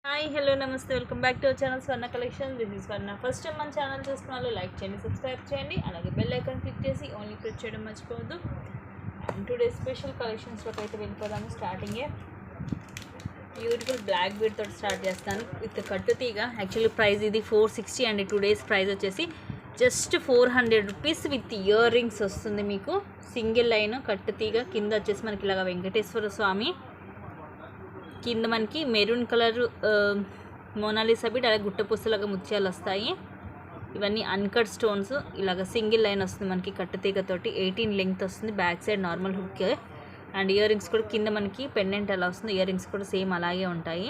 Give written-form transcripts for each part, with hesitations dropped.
Hi hello నమస్తే welcome back to our channel Swarna collection. This is Swarna. First time మన channel చూస్తున్న వాళ్ళు like చేయండి, subscribe చేయండి, అలాగే బెల్ ఐకాన్ క్లిక్ చేసి ఓన్లీ ప్రెస్ చేయడం మర్చిపోవద్దు. అండ్ టుడే స్పెషల్ కలెక్షన్స్లోకి అయితే వెళ్ళిపోదాము. స్టార్టింగే బ్యూటిఫుల్ బ్లాక్ బీడ్ తోటి స్టార్ట్ చేస్తాను విత్ కట్టు తీగ. యాక్చువల్లీ ప్రైస్ ఇది 460 అండి. 2 days ప్రైస్ వచ్చేసి just 400 rupees with earrings వస్తుంది మీకు. సింగిల్ లైన్ కట్టు తీగ, కింద వచ్చేసి మనకి ఇలాగ వెంకటేశ్వర స్వామి, కింద మనకి మెరూన్ కలర్ మోనాలిసా బిట్, అలాగే గుట్ట పుస్తలాగా ముత్యాలు వస్తాయి. ఇవన్నీ అన్కట్ స్టోన్స్. ఇలాగ సింగిల్ లైన్ వస్తుంది మనకి కట్టుతీగతోటి. 18 లెంగ్త్ వస్తుంది. Back side normal hook and ear rings కూడా కింద మనకి పెండెంట్ అలా వస్తుంది. ఇయర్ రింగ్స్ కూడా సేమ్ అలాగే ఉంటాయి.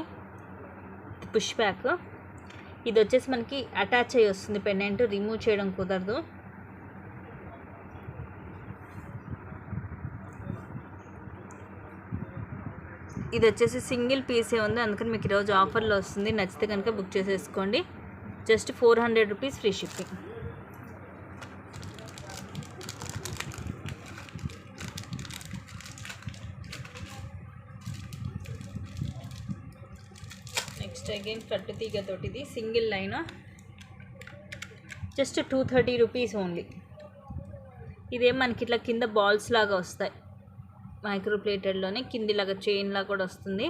Push back. ఇది వచ్చేసి మనకి అటాచ్ అయ్యి వస్తుంది పెండెంట్, రిమూవ్ చేయడం కుదరదు. ఇది వచ్చేసి సింగిల్ పీసే ఉంది, అందుకని మీకు ఈరోజు ఆఫర్లో వస్తుంది. నచ్చితే కనుక బుక్ చేసేసుకోండి. Just 400 rupees free shipping. Next again కట్టు తీగతోటి ఇది single line, just 230 rupees only. ఇదేం మనకి ఇట్లా కింద బాల్స్ లాగా వస్తాయి. మైక్రో ప్లేటెడ్లోనే కిందిలాగా చైన్ లాగా కూడా వస్తుంది.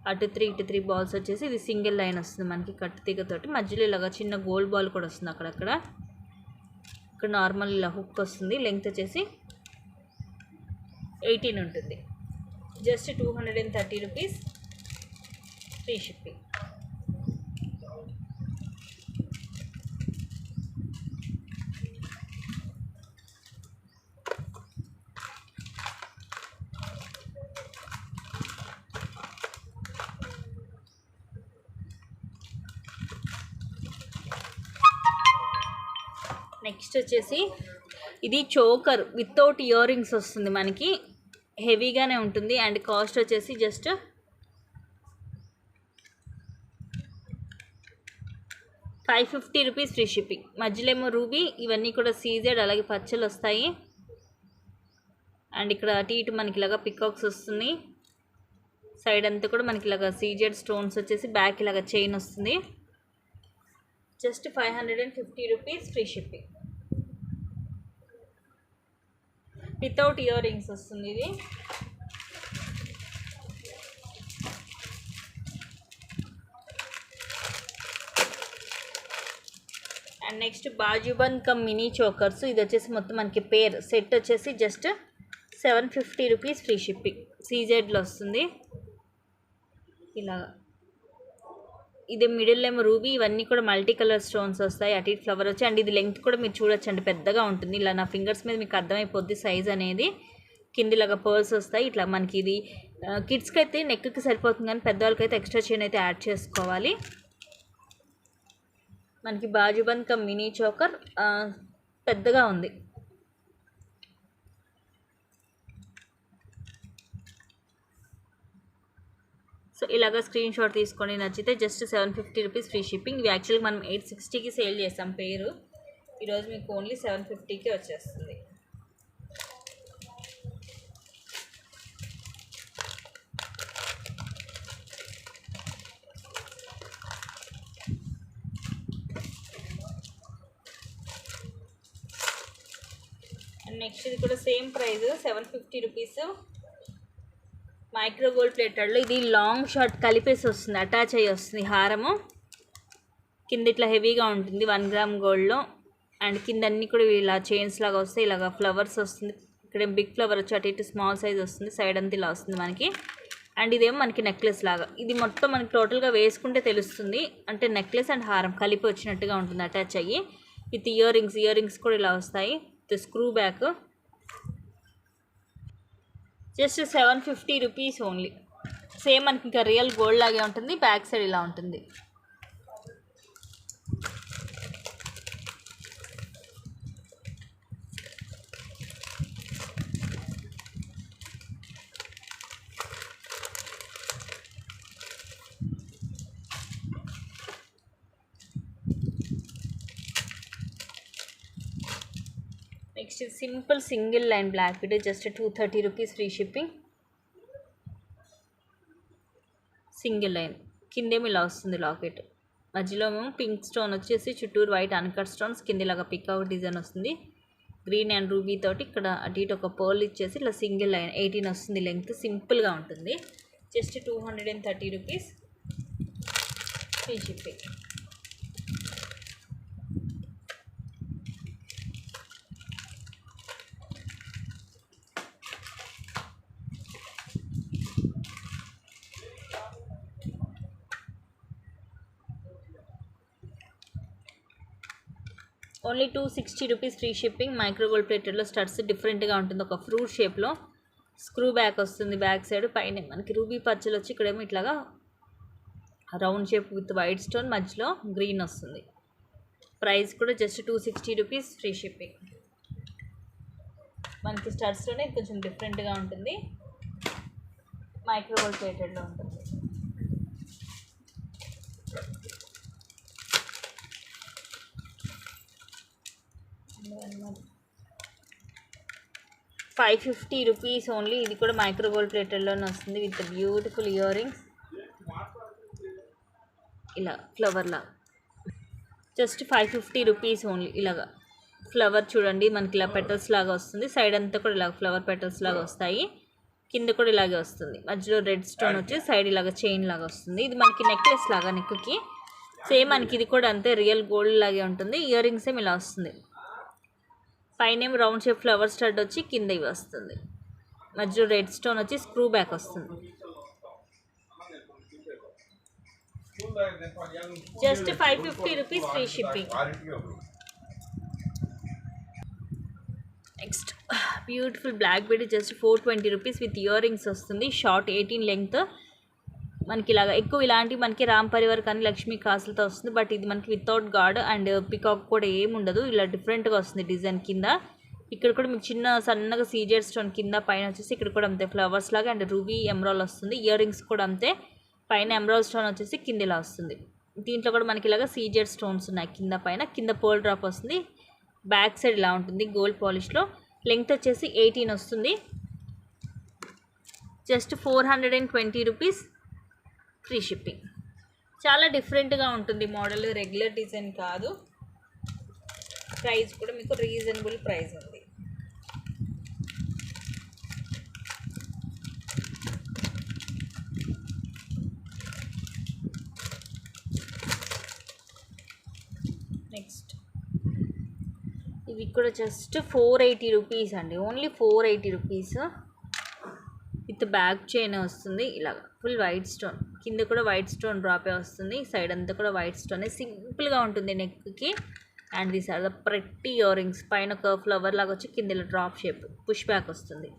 అటు 3 బాల్స్ వచ్చేసి ఇది సింగిల్ లైన్ వస్తుంది మనకి కట్టు తీగతోటి. మధ్యలో ఇలాగా చిన్న గోల్డ్ బాల్ కూడా వస్తుంది అక్కడక్కడ. ఇక్కడ నార్మల్ ఇలా హుక్ వస్తుంది. లెంగ్త్ వచ్చేసి 18 ఉంటుంది. Just 230 rupees free shipping. Next వచ్చేసి ఇది చోకర్ వితౌట్ ఇయర్ రింగ్స్ వస్తుంది మనకి. హెవీగానే ఉంటుంది అండ్ కాస్ట్ వచ్చేసి జస్ట్ 550 రూపీస్ ఫ్రీ షిప్పింగ్. మధ్యలో ఏమో రూబీ, ఇవన్నీ కూడా సీజెడ్, అలాగే పచ్చలు వస్తాయి. అండ్ ఇక్కడ అటు ఇటు మనకి ఇలాగా పికాక్స్ వస్తుంది. సైడ్ అంతా కూడా మనకి ఇలాగా సీజెడ్ స్టోన్స్ వచ్చేసి బ్యాక్ ఇలాగా చైన్ వస్తుంది. Just 550 rupees free shipping. Without ear rings వస్తుంది ఇది. And next bajuband come mini chokers. ఇది వచ్చేసి మొత్తం మనకి పేర్ సెట్ వచ్చేసి జస్ట్ 750 రూపీస్ ఫ్రీ షిప్పింగ్. సీజెడ్లో వస్తుంది ఇలాగా. ఇది మిడిల్ ఏమో రూబీ, ఇవన్నీ కూడా మల్టీ కలర్ స్టోన్స్ వస్తాయి. అటు ఇటు ఫ్లవర్ వచ్చి అండ్ ఇది లెంగ్త్ కూడా మీరు చూడొచ్చు అండి, పెద్దగా ఉంటుంది. ఇలా నా ఫింగర్స్ మీద మీకు అర్థమైపోద్ది సైజ్ అనేది. కిందిలాగా పర్ల్స్ వస్తాయి. ఇట్లా మనకి ఇది కిడ్స్కి అయితే నెక్కి సరిపోతుంది, కానీ పెద్దవాళ్ళకి అయితే ఎక్స్ట్రా చైన్ అయితే యాడ్ చేసుకోవాలి. మనకి బాజుబంద్ కమ్ మినీ చోకర్ పెద్దగా ఉంది. సో ఇలాగ స్క్రీన్ షాట్ తీసుకొని నచ్చితే జస్ట్ 750 రూపీస్ ఫ్రీ షిప్పింగ్. ఇవి యాక్చువల్గా మనం 860కి సేల్ చేస్తాం పేరు. ఈరోజు మీకు ఓన్లీ 750కి వచ్చేస్తుంది. అండ్ నెక్స్ట్ ఇది కూడా same price 750 rupees. Micro gold ప్లేటెడ్లో ఇది లాంగ్ షార్ట్ కలిపేసి వస్తుంది, అటాచ్ అయ్యి వస్తుంది హారము. కింద ఇట్లా హెవీగా ఉంటుంది 1 గ్రామ్ గోల్డ్లో. అండ్ కింద అన్నీ కూడా ఇలా చైన్స్ లాగా వస్తాయి. ఇలాగా ఫ్లవర్స్ వస్తుంది. ఇక్కడ బిగ్ ఫ్లవర్ వచ్చి అటు ఇటు స్మాల్ సైజ్ వస్తుంది. సైడ్ అంతా ఇలా వస్తుంది మనకి. అండ్ ఇదేమో మనకి నెక్లెస్ లాగా. ఇది మొత్తం మనకి టోటల్గా వేసుకుంటే తెలుస్తుంది, అంటే నెక్లెస్ అండ్ హారం కలిపి వచ్చినట్టుగా ఉంటుంది అటాచ్ అయ్యి. విత్ ఇయర్ రింగ్స్ కూడా ఇలా వస్తాయి with screw back. Just 750 rupees only. Same మనకి ఇంకా రియల్ గోల్డ్ లాగే ఉంటుంది. బ్యాక్ సైడ్ ఇలా ఉంటుంది. Next simple single line black bead, just 230 rupees free shipping. Single line కిందేమో ఇలా వస్తుంది లాకెట్. మధ్యలో ఏమో పింక్ స్టోన్ వచ్చేసి చుట్టూరు వైట్ అన్కట్ స్టోన్స్, కింద ఇలాగా పికాక్ డిజైన్ వస్తుంది. గ్రీన్ అండ్ రూబీ తోటి ఇక్కడ అటు ఇటు ఒక పర్ల్ ఇచ్చేసి ఇలా సింగిల్ లైన్ 18 వస్తుంది లెంగ్త్. సింపుల్గా ఉంటుంది. Just 230 rupees free shipping. Only 260 rupees free shipping. Micro gold ప్లేటెడ్లో స్టడ్స్ డిఫరెంట్గా ఉంటుంది. ఒక ఫ్రూట్ షేప్లో స్క్రూ బ్యాక్ వస్తుంది. బ్యాక్ సైడ్ పైన మనకి రూబీ పచ్చలు వచ్చి ఇక్కడేమో ఇట్లాగా round shape with white stone, మధ్యలో గ్రీన్ వస్తుంది. ప్రైస్ కూడా జస్ట్ 260 రూపీస్ ఫ్రీ షిప్పింగ్. మనకి స్టడ్స్లోనే కొంచెం డిఫరెంట్గా ఉంటుంది. మైక్రో గోల్డ్ ప్లేటెడ్లో ఉంటుంది. $550 రూపీస్ ఓన్లీ. ఇది కూడా మైక్రో గోల్డ్ ప్లేటెడ్లోనే వస్తుంది విత్ బ్యూటిఫుల్ ఇయర్ రింగ్స్. ఇలా ఫ్లవర్లా జస్ట్ 550 రూపీస్ ఓన్లీ. ఇలాగా ఫ్లవర్ చూడండి మనకి ఇలా పెటల్స్ లాగా వస్తుంది. సైడ్ అంతా కూడా ఇలా ఫ్లవర్ పెటల్స్ లాగా వస్తాయి. కింద కూడా ఇలాగే వస్తుంది. మధ్యలో రెడ్ స్టోన్ వచ్చి సైడ్ ఇలాగ చైన్ లాగా వస్తుంది. ఇది మనకి నెక్లెస్ లాగా నెక్కి సేమ్. మనకి ఇది కూడా అంతే రియల్ గోల్డ్ లాగే ఉంటుంది. ఇయర్ రింగ్స్ ఏమి ఇలా వస్తుంది. పైన రౌండ్ షేప్ ఫ్లవర్ స్టడ్ వచ్చి కింద ఇవి వస్తుంది. మధ్యలో రెడ్ స్టోన్ వచ్చి స్క్రూ బ్యాక్ వస్తుంది. Just 550 rupees free shipping. Next beautiful black bead just 420 rupees with earrings వస్తుంది. Short 18 length. మనకి ఇలాగా ఎక్కువ ఇలాంటివి మనకి రామ్ పరివార్ కానీ లక్ష్మీ కాసులతో వస్తుంది. బట్ ఇది మనకి వితౌట్ గాడ్ అండ్ పికాక్ కూడా ఏమి ఉండదు. ఇలా డిఫరెంట్గా వస్తుంది డిజైన్. కింద ఇక్కడ కూడా మీకు చిన్న సన్నగా సీజెడ్ స్టోన్ కింద, పైన వచ్చేసి ఇక్కడ కూడా అంతే ఫ్లవర్స్ లాగా అండ్ రూబీ ఎమరాల్ వస్తుంది. ఇయర్ రింగ్స్ కూడా అంతే. పైన ఎమరాల్ స్టోన్ వచ్చేసి కింద ఇలా వస్తుంది. దీంట్లో కూడా మనకి ఇలాగా సీజెడ్ స్టోన్స్ ఉన్నాయి కింద పైన. కింద పోల్ డ్రాప్ వస్తుంది. బ్యాక్ సైడ్ ఇలా ఉంటుంది గోల్డ్ పాలిష్లో. లెంగ్త్ వచ్చేసి 18 వస్తుంది. Just 420 rupees free shipping. చాలా డిఫరెంట్గా ఉంటుంది మోడల్, రెగ్యులర్ డిజైన్ కాదు. ప్రైస్ కూడా మీకు రీజనబుల్ ప్రైస్ ఉంది. నెక్స్ట్ ఇవి కూడా జస్ట్ 480 రూపీస్ అండి. Only 480 rupees with back chain వస్తుంది. ఇలాగ ఫుల్ వైట్ స్టోన్. కింద కూడా వైట్ స్టోన్ డ్రాపే వస్తుంది. సైడ్ అంతా కూడా వైట్ స్టోన్. సింపుల్గా ఉంటుంది నెక్కి. And these are the pretty earrings. పైన ఒక ఫ్లవర్ లాగా వచ్చి కింద ఇలా డ్రాప్ షేప్ పుష్ బ్యాక్ వస్తుంది.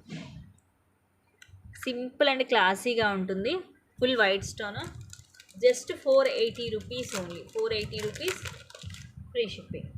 సింపుల్ అండ్ క్లాసీగా ఉంటుంది. Full white stone. Just 480 rupees only. 480 rupees free shipping.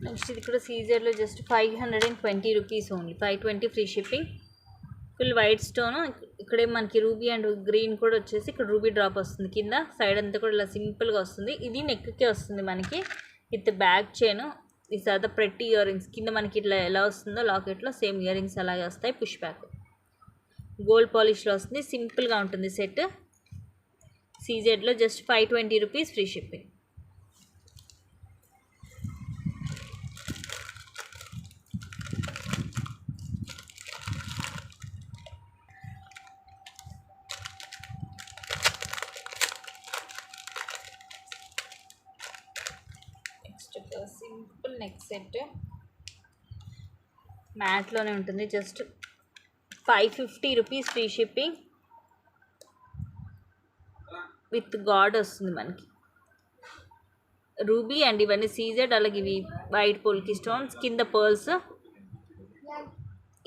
Next ఇది కూడా సీజర్లో just 520 rupees only. 520 free shipping. Full white stone. ఇక్కడే మనకి రూబీ అండ్ గ్రీన్ కూడా వచ్చేసి ఇక్కడ రూబీ డ్రాప్ వస్తుంది కింద. సైడ్ అంతా కూడా ఇలా సింపుల్గా వస్తుంది. ఇది నెక్కే వస్తుంది మనకి విత్ బ్యాక్ చైన్. ఈ sir the pretty ear rings. కింద మనకి ఇట్లా ఎలా వస్తుందో లాకెట్లో సేమ్ ఇయర్ రింగ్స్ అలాగే వస్తాయి. పుష్ బ్యాక్ గోల్డ్ పాలిష్లో వస్తుంది. సింపుల్గా ఉంటుంది సెట్. సీజెడ్లో just 520 rupees free shipping. Simple neck set మ్యాట్లోనే ఉంటుంది. Just 550 rupees free shipping with god వస్తుంది మనకి. రూబీ అండ్ ఇవన్నీ సీజెడ్. అలాగే ఇవి వైట్ పోల్కి స్టోన్స్, కింద పర్ల్స్.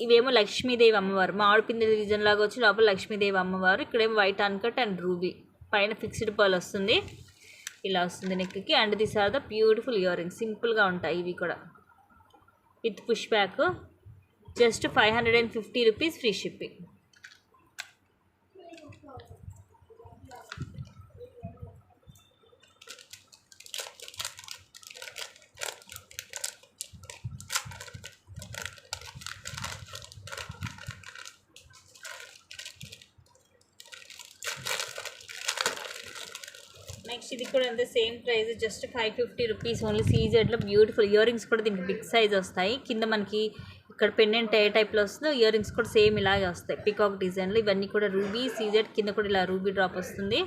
ఇవేమో లక్ష్మీదేవి అమ్మవారు. మామిడిపిండి రీజన్ లాగా వచ్చి లోపల లక్ష్మీదేవి అమ్మవారు. ఇక్కడేమో వైట్ అన్కట్ అండ్ రూబీ పైన ఫిక్స్డ్ పర్ల్ వస్తుంది, ఇలా వస్తుంది నెక్కి. And these are the beautiful earrings, సింపుల్గా ఉంటాయి ఇవి కూడా with push back. Just 550 rupees, free shipping. Next ఇది కూడా అంతే, same price, just 550 rupees only. సీజెడ్లో బ్యూటిఫుల్ ఇయర్ రింగ్స్ కూడా దీనికి బిగ్ సైజ్ వస్తాయి. కింద మనకి ఇక్కడ పెండెంట్ ఏ టైప్లో వస్తుందో ఇయర్ రింగ్స్ కూడా సేమ్ ఇలాగే వస్తాయి, పికాక్ డిజైన్లో. ఇవన్నీ కూడా రూబీ సీజెడ్, కింద కూడా ఇలా రూబీ డ్రాప్ వస్తుంది,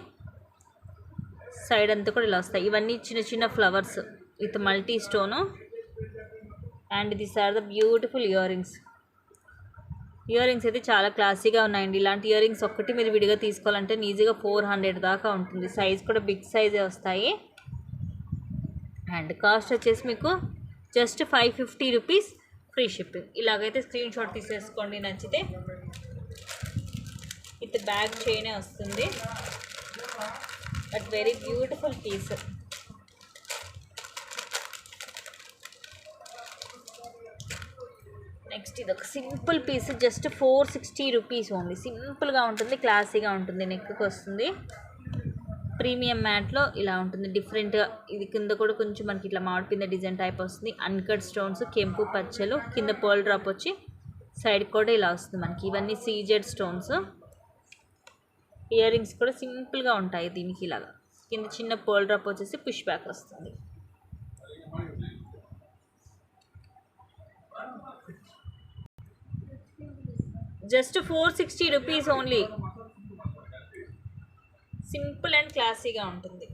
సైడ్ అంతా కూడా ఇలా వస్తాయి. ఇవన్నీ చిన్న చిన్న flowers with multi stone. And these are the beautiful earrings. Earrings అయితే చాలా క్లాసీగా ఉన్నాయండి. ఇలాంటి ఇయర్ రింగ్స్ ఒక్కటి మీరు విడిగా తీసుకోవాలంటే ఈజీగా 400 దాకా ఉంటుంది. సైజ్ కూడా బిగ్ సైజే వస్తాయి. అండ్ కాస్ట్ వచ్చేసి మీకు జస్ట్ 550 రూపీస్, ఫ్రీ షిప్పింగ్. ఇలాగైతే స్క్రీన్ షాట్ తీసేసుకోండి నచ్చితే. విత్ బ్యాగ్ చైనే వస్తుంది, but very beautiful piece. Next ఇది ఒక simple piece, just 460 rupees only. సింపుల్గా ఉంటుంది, క్లాసీగా ఉంటుంది, నెక్కి వస్తుంది. ప్రీమియం మ్యాట్లో ఇలా ఉంటుంది డిఫరెంట్గా. ఇది కింద కూడా కొంచెం మనకి ఇట్లా మామిడిపింద డిజైన్ టైప్ వస్తుంది. అన్కట్ స్టోన్స్, కెంపు పచ్చలు, కింద పర్ల్ డ్రాప్ వచ్చి సైడ్ కూడా ఇలా వస్తుంది మనకి. ఇవన్నీ సీజెడ్ స్టోన్స్. ఇయర్ రింగ్స్ కూడా సింపుల్గా ఉంటాయి దీనికి. ఇలాగా కింద చిన్న పర్ల్ డ్రాప్ వచ్చేసి పుష్ బ్యాక్ వస్తుంది. Just 460 rupees only. Simple and క్లాసీగా ఉంటుంది.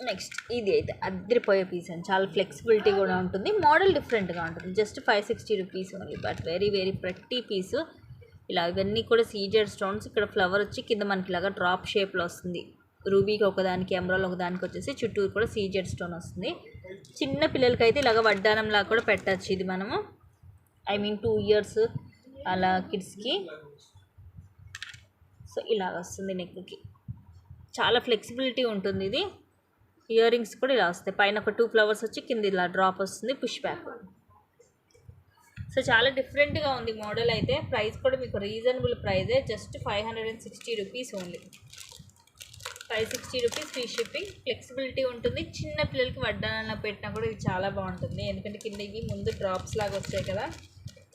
నెక్స్ట్ ఇది అయితే అద్దరిపోయే పీస్ అండి, చాలా ఫ్లెక్సిబిలిటీ కూడా ఉంటుంది, మోడల్ డిఫరెంట్గా ఉంటుంది. Just 560 rupees only, but very very pretty piece. ఇలా ఇవన్నీ కూడా సీజెడ్ స్టోన్స్. ఇక్కడ ఫ్లవర్ వచ్చి కింద మనకి ఇలాగా డ్రాప్ షేప్లో వస్తుంది. రూబీకి ఒకదానికి, ఎమరాల్డ్ ఒకదానికి వచ్చేసి చుట్టూరు కూడా సీజెడ్ స్టోన్ వస్తుంది. చిన్న పిల్లలకైతే ఇలాగ వడ్డానంలాగా కూడా పెట్టచ్చు ఇది మనము. ఐ మీన్ 2 ఇయర్స్ అలా కిడ్స్కి. సో ఇలా వస్తుంది నెక్కి, చాలా ఫ్లెక్సిబిలిటీ ఉంటుంది ఇది. ఇయర్ రింగ్స్ కూడా ఇలా వస్తాయి, పైన ఒక 2 ఫ్లవర్స్ వచ్చి కింద ఇలా డ్రాప్ వస్తుంది, పుష్ బ్యాక్. సో చాలా డిఫరెంట్గా ఉంది మోడల్ అయితే. ప్రైస్ కూడా మీకు రీజనబుల్ ప్రైజే, just 560 rupees only. 560 rupees, free shipping. Flexibility ఉంటుంది, చిన్న పిల్లలకి వడ్డానంలో పెట్టినా కూడా ఇది చాలా బాగుంటుంది. ఎందుకంటే కింద ఇవి ముందు డ్రాప్స్ లాగా వచ్చాయి కదా,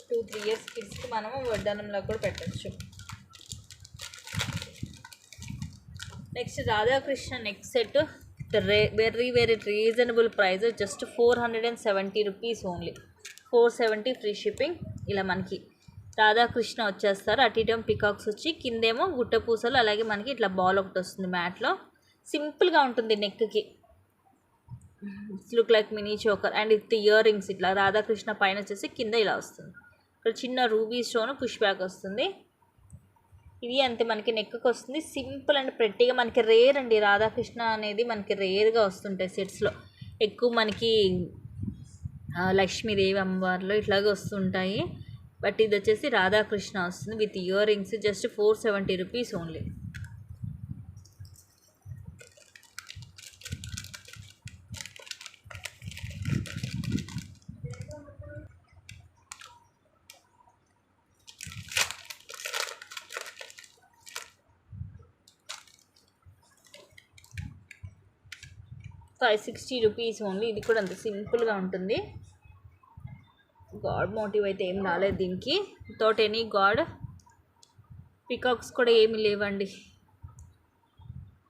2-3 ఇయర్స్ కిడ్స్కి మనము వడ్డానంలో కూడా పెట్టచ్చు. Next Radhakrishna neck set, very very reasonable price, just 470 rupees only. 470 free shipping. ఇలా మనకి రాధాకృష్ణ వచ్చేస్తారు, అటు ఇటేమో పికాక్స్ వచ్చి కిందేమో గుట్ట పూసలు, అలాగే మనకి ఇట్లా బాల్ ఒకటి వస్తుంది మ్యాట్లో. సింపుల్గా ఉంటుంది నెక్కి, look like mini choker. And with ear rings ఇట్లా రాధాకృష్ణ పైన వచ్చేసి కింద ఇలా వస్తుంది. ఇక్కడ చిన్న రూబీ స్టోన్, పుష్ బ్యాక్ వస్తుంది. ఇది అంతే మనకి నెక్కి వస్తుంది, సింపుల్ అండ్ ప్రెట్టీగా. మనకి రేర్ అండి రాధాకృష్ణ అనేది, మనకి రేర్గా వస్తుంటాయి సెట్స్లో. ఎక్కువ మనకి లక్ష్మీదేవి అమ్మవారిలో ఇట్లాగే వస్తుంటాయి, బట్ ఇది వచ్చేసి రాధాకృష్ణ వస్తుంది with ear rings. Just 470 rupees only. $560 rupees only. ఇది కూడా అంత సింపుల్గా ఉంటుంది. గాడ్ మోటివ్ అయితే ఏం రాలేదు దీనికి, వితౌట్ ఎనీ గాడ్. పికాక్స్ కూడా ఏమి లేవండి.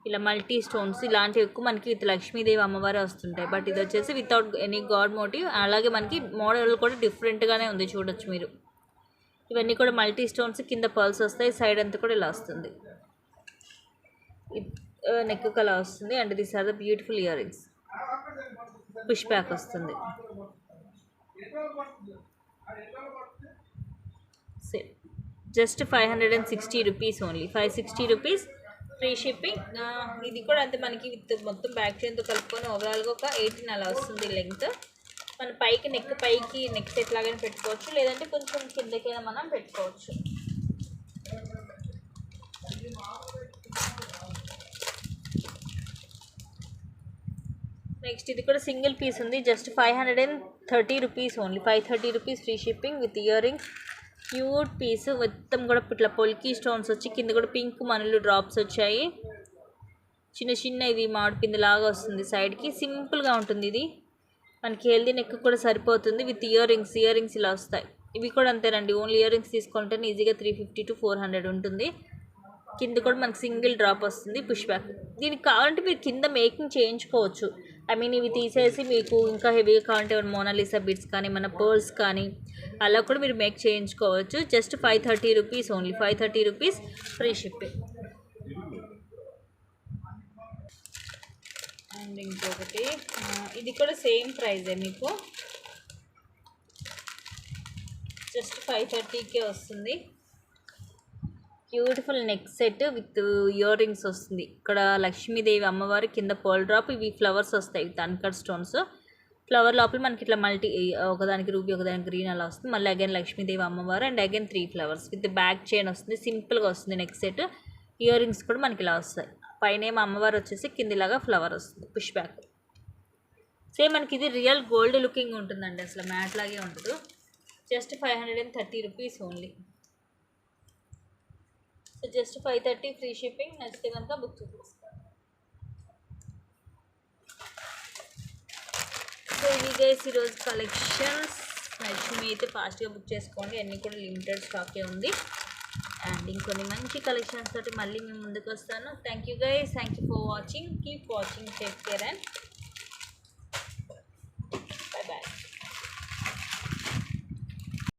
ఇలా మల్టీ స్టోన్స్ ఇలాంటివి ఎక్కువ మనకి విత్ లక్ష్మీదేవి అమ్మవారే వస్తుంటాయి, బట్ ఇది వచ్చేసి వితౌట్ ఎనీ గాడ్ మోటివ్. అలాగే మనకి మోడల్ కూడా డిఫరెంట్గానే ఉంది, చూడొచ్చు మీరు. ఇవన్నీ కూడా మల్టీ స్టోన్స్, కింద పర్ల్స్ వస్తాయి, సైడ్ అంతా కూడా ఇలా వస్తుంది, నెక్ కలా వస్తుంది. And these are the beautiful earrings, push back వస్తుంది. Just 560 rupees only. 560 rupees, free shipping. ఇది కూడా అంతే, మనకి విత్ మొత్తం బ్యాక్ చైన్తో కలుపుకొని ఓవరాల్గా ఒక 18 అలా వస్తుంది లెంగ్త్. మన పైకి నెక్ సెట్ లాగానే పెట్టుకోవచ్చు, లేదంటే కొంచెం కిందకైనా మనం పెట్టుకోవచ్చు. నెక్స్ట్ ఇది కూడా సింగిల్ పీస్ ఉంది, just 530 rupees only. 530 rupees free shipping with earrings. Cute piece, మొత్తం కూడా ఇట్లా పొల్కీ స్టోన్స్ వచ్చి కింద కూడా పింక్ మనులు డ్రాప్స్ వచ్చాయి. చిన్న ఇది మామిడి పిండి లాగా వస్తుంది సైడ్కి. సింపుల్గా ఉంటుంది ఇది, మనకి హెల్దీ నెక్ కూడా సరిపోతుంది. విత్ ఇయర్ రింగ్స్ ఇలా వస్తాయి. ఇవి కూడా అంతేనండి, ఓన్లీ ఇయర్ రింగ్స్ తీసుకుంటే ఈజీగా 350 to 400 ఉంటుంది. కింద కూడా మనకి సింగిల్ డ్రాప్ వస్తుంది పుష్ బ్యాక్. దీనికి కావాలంటే మీరు కింద మేకింగ్ చేయించుకోవచ్చు. ఐ మీన్ ఇవి తీసేసి మీకు ఇంకా హెవీగా కావాలంటే మోనాలిసా బిట్స్ కానీ మన పర్ల్స్ కానీ అలా కూడా మీరు మేక్ చేయించుకోవచ్చు. Just 530 rupees only. 530 rupees free shipping. And ఇంకొకటి ఇది కూడా సేమ్ ప్రైజే మీకు, జస్ట్ 530కే వస్తుంది. Beautiful neck set with earrings వస్తుంది. ఇక్కడ లక్ష్మీదేవి అమ్మవారి కింద పర్ల్ డ్రాప్, ఇవి ఫ్లవర్స్ వస్తాయి విత్ అన్కట్ స్టోన్స్. ఫ్లవర్ లోపల మనకి ఇట్లా ఒకదానికి రూబీ ఒకదానికి గ్రీన్ అలా వస్తుంది. మళ్ళీ అగైన్ లక్ష్మీదేవి అమ్మవారు and again 3 flowers with back chain వస్తుంది. సింపుల్గా వస్తుంది నెక్ సెట్. ఇయర్ రింగ్స్ కూడా మనకి ఇలా వస్తాయి. పైన ఏమో అమ్మవారు వచ్చేసి కిందిలాగా ఫ్లవర్ వస్తుంది పుష్ బ్యాక్. సేమ్ మనకి ఇది రియల్ గోల్డ్ లుకింగ్ ఉంటుందండి, అసలు మ్యాట్ లాగే ఉంటుంది. Just 530 rupees only. So just 530 free shipping. నచ్చితే కనుక బుక్ చేసుకోండి. సో ఇవి గైస్ ఈరోజు కలెక్షన్స్. నచ్చి అయితే ఫాస్ట్గా బుక్ చేసుకోండి, అన్నీ కూడా లిమిటెడ్ స్టాకే ఉంది. అండ్ ఇంకొన్ని మంచి కలెక్షన్స్ తోటి మళ్ళీ మేము ముందుకు వస్తాను. Thank you guys, thank you for watching. Keep watching, take care and